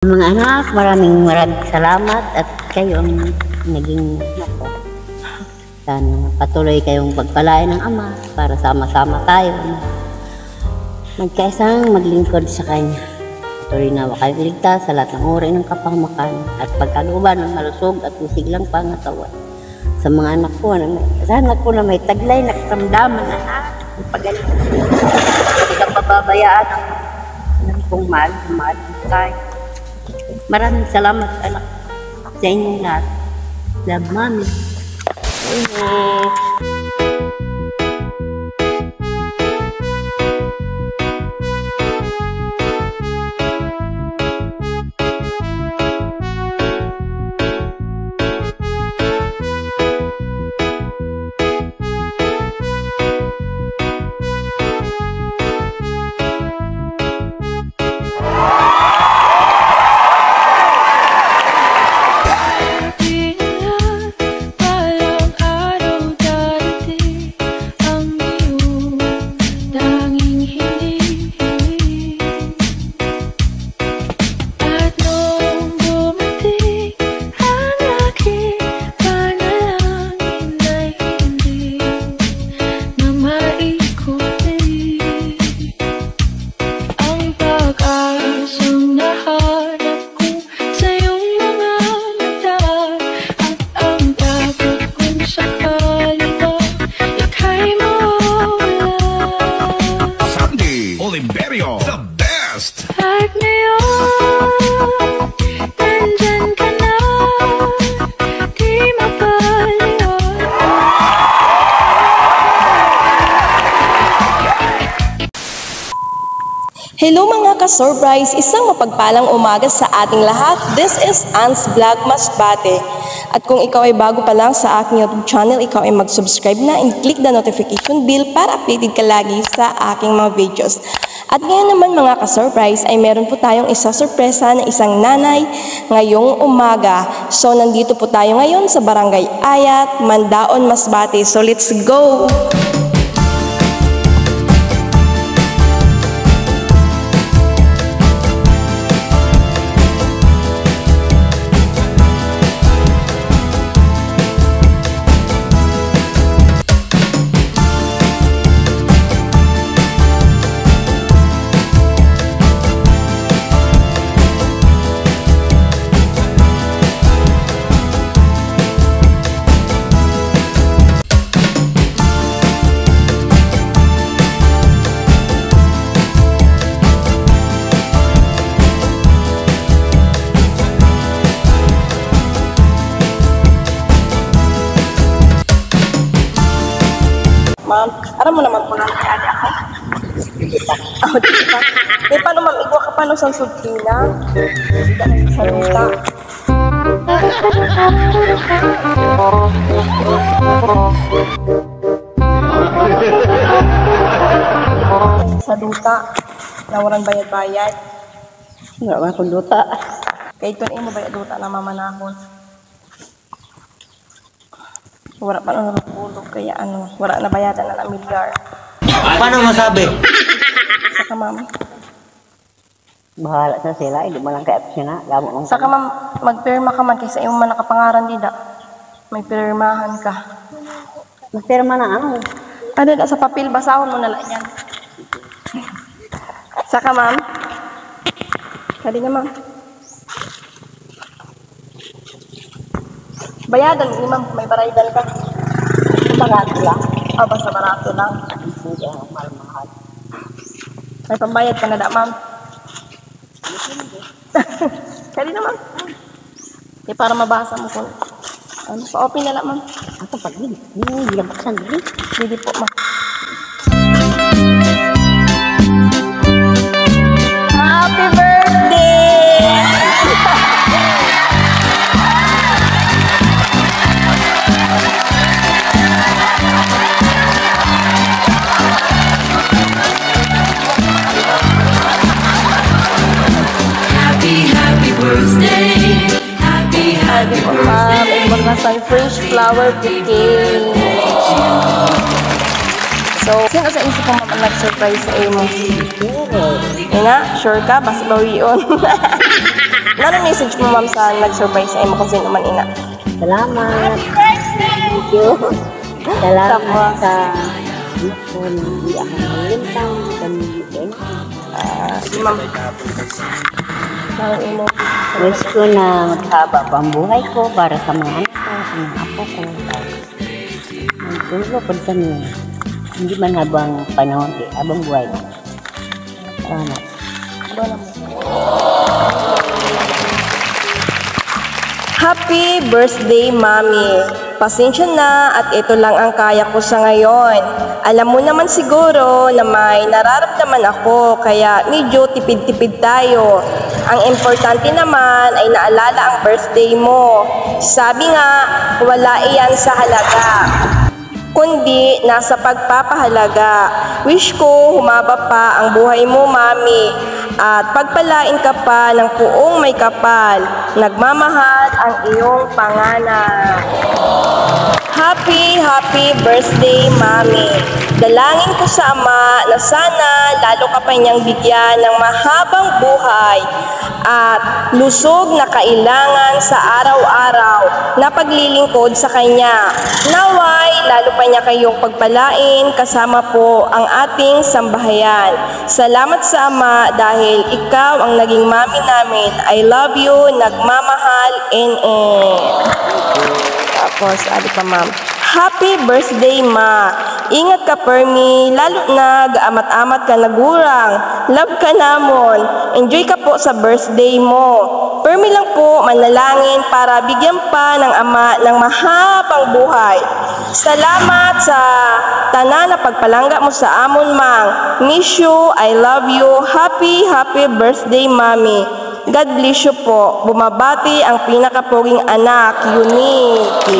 Mga anak, maraming salamat at kayo ang naging ako. Sana patuloy kayong pagpalain ng Ama para sama-sama tayo magkaisang maglingkod sa Kanya. Patuloy nawa kayong ligtas sa lahat ng uri ng kapahamakan at pagkalooban ng malusog at usiglang pangatawan. Sa mga anak ko, sana ko na may taglay na karamdaman na pagaling. Hindi kang pababayaan ng kong mahal tayo. Maraming salamat anak sa inyong lahat. Love, Mommy. Hello mga ka-surprise! Isang mapagpalang umaga sa ating lahat. This is Ans Vlog Masbate. At kung ikaw ay bago pa lang sa aking YouTube channel, ikaw ay mag-subscribe na and click the notification bell para updated ka lagi sa aking mga videos. At ngayon naman mga ka-surprise ay meron po tayong isa sorpresa na isang nanay ngayong umaga. So nandito po tayo ngayon sa Barangay Ayat, Mandaon, Masbate. So let's go! Ma'am, aram mo naman po lang kaya di ako. Hindi pa. Oh, di pa. Eh, paano ma'am, igwa ka paano sa subtina? Sa duta. Sa duta. Nawaran bayad-bayad. Wala ba akong duta? Kaya ito na mo bayad duta na mamanahon. Wala pa na natulog, kaya wala na bayadan na ng milyar. Paano masabi? Saka ma'am. Bahala sa sila, hindi mo lang ka-option na. Saka ma'am, magpirma ka man kaysa iyong man nakapangaran dida. May pirmahan ka. Magpirma na ano? Ano na sa papel, basahon mo na lang yan. Saka ma'am. Kali nga ma'am. Bayadan mo ma'am, may baraydan ka. Barato lang. O, basta barato lang. Hindi ako mahal-mahal. May pambayad ka na da, ma'am. Kali na, ma'am. Eh, para mabasa mo kung ano, pa-open na lang, ma'am. Ako pag hindi lang baksan din. Hindi po, ma'am. Happy birthday! Happy birthday, mga fresh flower bouquet. So, sino sa isip mo ma'am nag-surprise sa imo? Nga, sure ka? Basta bawion. Ano message mo, ma'am, sa nag-surprise sa imo kung sino man ina? Salamat. Thank you. Salamat sa kung hindi ako malintang. Si ma'am. Ang imo. Wish ko na maghaba pa ang buhay ko para sa mga anak ko, sa mga apo ko. Magtulo po kami. Hindi man habang panahon, habang buhay na. Salamat. Happy birthday, Mami! Pasensya na at ito lang ang kaya ko sa ngayon. Alam mo naman siguro na may nararamdaman ako kaya medyo tipid-tipid tayo. Ang importante naman ay naalala ang birthday mo. Sabi nga, wala iyan sa halaga, kundi nasa pagpapahalaga. Wish ko humaba pa ang buhay mo, Mami, at pagpalain ka pa ng puong may kapal. Nagmamahal ang iyong panganak. Happy birthday, Mami. Dalangin ko sa Ama na sana lalo ka pa niyang bigyan ng mahabang buhay at lusog na kailangan sa araw-araw na paglilingkod sa Kanya. Naway, lalo pa niya kayong pagpalain kasama po ang ating sambahayan. Salamat sa Ama dahil ikaw ang naging mami namin. I love you, nagmamahal, Tapos, ali pa, ma'am. Happy birthday, Ma! Ingat ka, Permi, lalo na gaamat-amat ka nagurang. Love ka namon. Enjoy ka po sa birthday mo. Permi lang po manalangin para bigyan pa ng Ama ng mahabang buhay. Salamat sa tanan na pagpalangga mo sa amon, Mang. Miss you, I love you. Happy birthday, Mami. God bless you po. Bumabati ang pinakapoging anak, Unique.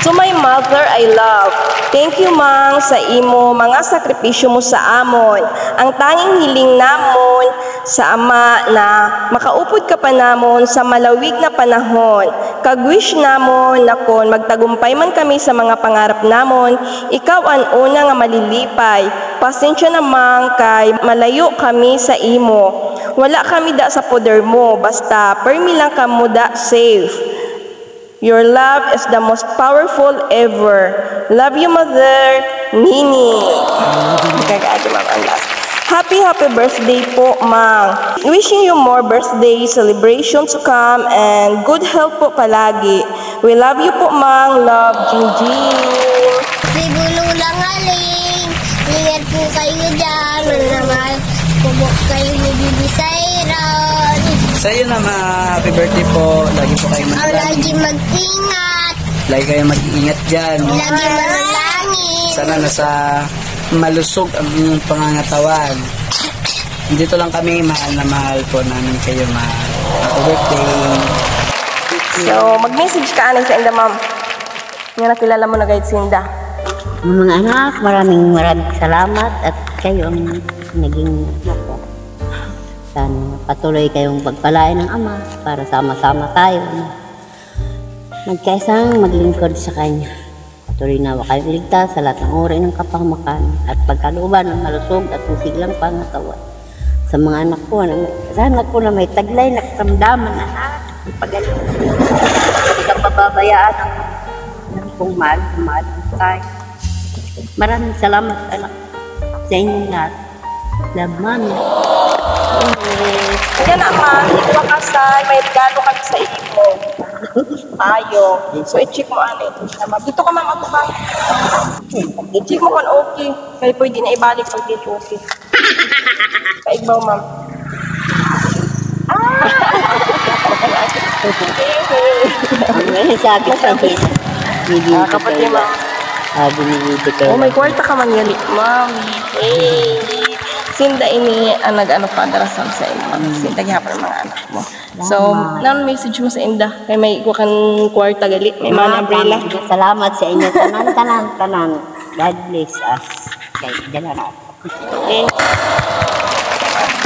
To my mother I love. Thank you, Mang, sa imo mga sakripisyo mo sa amon. Ang tanging hiling namon sa Ama na makaupod ka pa namon sa malawig na panahon. Kag-wish namon na kung magtagumpay man kami sa mga pangarap namon, ikaw ang una nga malilipay. Pasensya namang kay malayo kami sa imo. Wala kami da sa poder mo, basta permi lang kamo da safe. Your love is the most powerful ever. Love you, Mother, Nini. Kagado, Ma'am, ang last. Happy birthday po, Mang. Wishing you more birthday celebrations to come and good health po palagi. We love you po, Mang. Love, Jingjing. Sibulo lang aling, ingat po kayo dyan, manamahal po kayo ni Bibi Sayron. Sa'yo naman, happy birthday po. Lagi po kayo Lagi mag-ingat. Lagi kayo mag-iingat dyan. Lagi manalangin. Sana nasa malusog ang inyong pangangatawan. Dito lang kami, mahal na mahal po namin kayo, mahal. Happy birthday. So, mag-message ka anay sa Inda, Ma'am. Nga nakilala mo na guide si Inda. Mga anak, maraming salamat at kayo ang naging ako. Sana patuloy kayong pagpalain ng Ama para sama-sama tayo magkaisang maglingkod sa Kanya. Patuloy na kayong ligtas sa lahat ng uri ng kapahamakan at pagkalooban ng malusog at musiglang pangatawan. Sa mga anak ko, sana ko na may taglay na karamdaman na pagaling. Hindi ka pababayaan ng kong mahal tayo. Maraming salamat, anak, sa inyong lahat. Love, Mami. Yan naman, hindi ka kasal, may regalo kami sa iyo. Ayo. So, i-check mo ano ito. Dito ka, Ma'am, ba? I-check mo kung okay. Kaya pwede na ibalik pag dito okay. Kaigbaw, Ma'am. Sabi sa akin, Kapatid, Ma'am. binibigay kayo. Oh, may kwarta ka man gali, Ma'am. Sinda ini ang nag-ano pa darasal sa imo. Sinda gihapon ang mga anak mo. So, nan message mo sa Inda kay may iko kan kwarta gali, may mga umbrella. Salamat sa inyo tanan. God bless us. Kay dala na. Okay.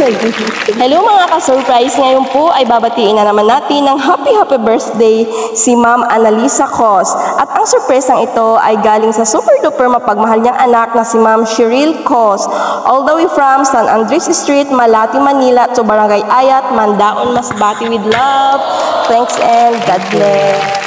Hello mga ka-surprise! Ngayon po ay babatiin na naman natin ng happy birthday si Ma'am Annalisa Cos. At ang surpresang ito ay galing sa super duper mapagmahal niyang anak na si Ma'am Cheryl Cos. All the way from San Andres Street, Malati, Manila to Barangay Ayat, Mandaon, Masbate with love. Thanks and God bless.